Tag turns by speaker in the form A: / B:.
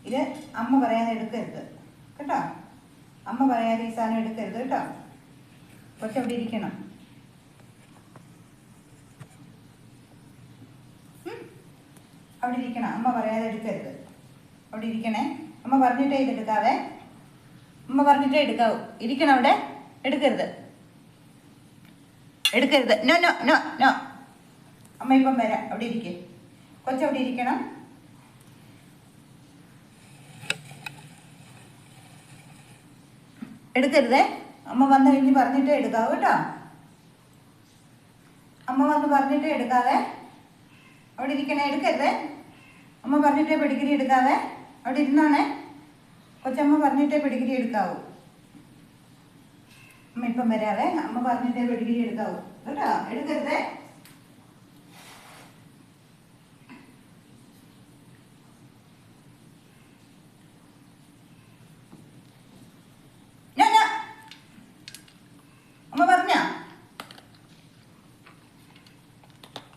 A: ഇത് അമ്മ പറയാതെ എടുക്കരുത് കേട്ടോ. അമ്മ പറയാതെ ഈ സാധനം എടുക്കരുത് കേട്ടോ. കൊച്ചവിടെ ഇരിക്കണം. അവിടെ ഇരിക്കണം. അമ്മ പറയാതെ എടുക്കരുത്. അവിടെ ഇരിക്കണേ. അമ്മ പറഞ്ഞിട്ടേ ഇതെടുക്കാവേ. അമ്മ പറഞ്ഞിട്ടേ എടുക്കാവൂ. ഇരിക്കണം അവിടെ. എടുക്കരുത്, എടുക്കരുത്. No no no no. അമ്മ ഇപ്പം വരാം. അവിടെ ഇരിക്കും. കൊച്ചവിടെ ഇരിക്കണം. എടുക്കരുതേ. അമ്മ വന്നു കഴിഞ്ഞ് പറഞ്ഞിട്ടേ എടുക്കാവൂ കേട്ടോ. അമ്മ വന്ന് പറഞ്ഞിട്ടേ എടുക്കാവേ. അവിടെ ഇരിക്കണേ. എടുക്കരുതേ. അമ്മ പറഞ്ഞിട്ടേ പെഡിഗ്രി എടുക്കാവേ. അവിടെ ഇരുന്നാണേ. കൊച്ചമ്മ പറഞ്ഞിട്ടേ പെഡിഗ്രി എടുക്കാവൂ. അമ്മ ഇപ്പം വരാവേ. അമ്മ പറഞ്ഞിട്ടേ പെഡിഗ്രി എടുക്കാവൂ കേട്ടോ. എടുക്കരുതേ.